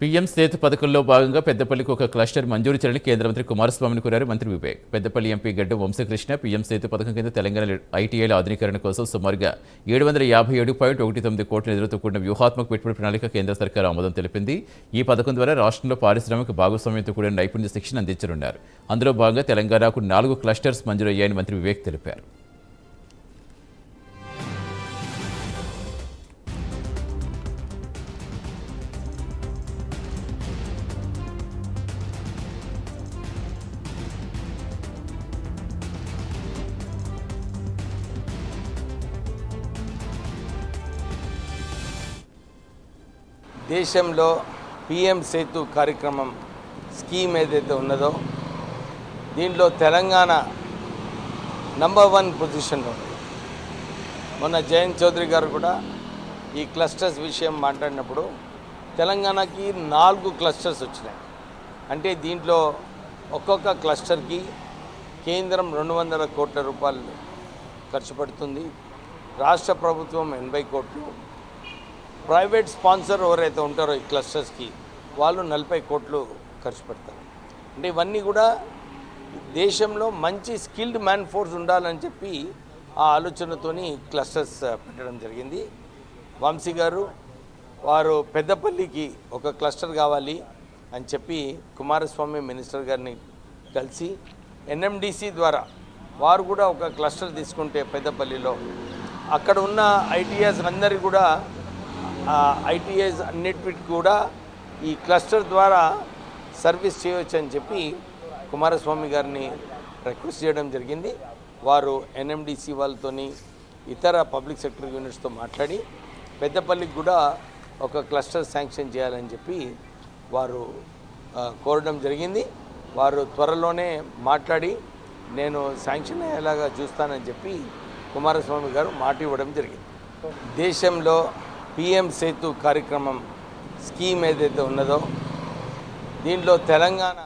PM Setu పథకంలో భాగంగా పెద్దపల్లికి ఒక క్లస్టర్ మంజూరు చేయాలని కేంద్ర మంత్రి కుమారస్వామిని కోరారు మంత్రి వివేక్. పెద్దపల్లి ఎంపీ గడ్డం వంశకృష్ణ పీఎం సేతు పథకం కింద తెలంగాణ ఐటీఐల ఆధునీకరణ కోసం సుమారుగా 757.19 కోట్ల నిధులతో కూడిన వ్యూహాత్మక పెట్టుబడి ప్రణాళిక కేంద్ర సర్కార్ ఆమోదం తెలిపింది. ఈ పథకం ద్వారా రాష్ట్రంలో పారిశ్రామిక భాగస్వామ్యంతో కూడిన నైపుణ్య శిక్షణ అందించనున్నారు. అందులో భాగంగా తెలంగాణకు 4 క్లస్టర్స్ మంజూరయ్యాయని మంత్రి వివేక్ తెలిపారు. దేశంలో పిఎం సేతు కార్యక్రమం స్కీమ్ ఏదైతే ఉన్నదో దీంట్లో తెలంగాణ నంబర్ 1 పొజిషన్లో ఉంది. మొన్న జయంత్ చౌదరి గారు కూడా ఈ క్లస్టర్స్ విషయం మాట్లాడినప్పుడు తెలంగాణకి 4 క్లస్టర్స్ వచ్చినాయి. అంటే దీంట్లో ఒక్కొక్క క్లస్టర్కి కేంద్రం 200 కోట్ల రూపాయలు ఖర్చు పడుతుంది. రాష్ట్ర ప్రభుత్వం 80 కోట్లు, ప్రైవేట్ స్పాన్సర్ ఎవరైతే ఉంటారో ఈ క్లస్టర్స్కి వాళ్ళు 40 కోట్లు ఖర్చు పెడతారు. అంటే ఇవన్నీ కూడా దేశంలో మంచి స్కిల్డ్ మ్యాన్ ఫోర్స్ ఉండాలని చెప్పి ఆ ఆలోచనతోని క్లస్టర్స్ పెట్టడం జరిగింది. వంశీ గారు వారు పెద్దపల్లికి ఒక క్లస్టర్ కావాలి అని చెప్పి కుమారస్వామి మినిస్టర్ గారిని కలిసి ఎన్ఎండిసి ద్వారా వారు కూడా ఒక క్లస్టర్ తీసుకుంటే పెద్దపల్లిలో అక్కడ ఉన్న ఐటీఐస్ అందరికీ కూడా ఐటీఐస్ అన్నిటికి కూడా ఈ క్లస్టర్ ద్వారా సర్వీస్ చేయవచ్చు అని చెప్పి కుమారస్వామి గారిని రిక్వెస్ట్ చేయడం జరిగింది. వారు ఎన్ఎండిసి వాళ్ళతోని ఇతర పబ్లిక్ సెక్టర్ యూనిట్స్తో మాట్లాడి పెద్దపల్లికి కూడా ఒక క్లస్టర్ శాంక్షన్ చేయాలని చెప్పి వారు కోరడం జరిగింది. వారు త్వరలోనే మాట్లాడి నేను శాంక్షన్ అయ్యేలాగా చూస్తానని చెప్పి కుమారస్వామి గారు మాట ఇవ్వడం జరిగింది. దేశంలో పిఎం సేతు కార్యక్రమం స్కీమ్ ఏదైతే ఉన్నదో దీంట్లో తెలంగాణ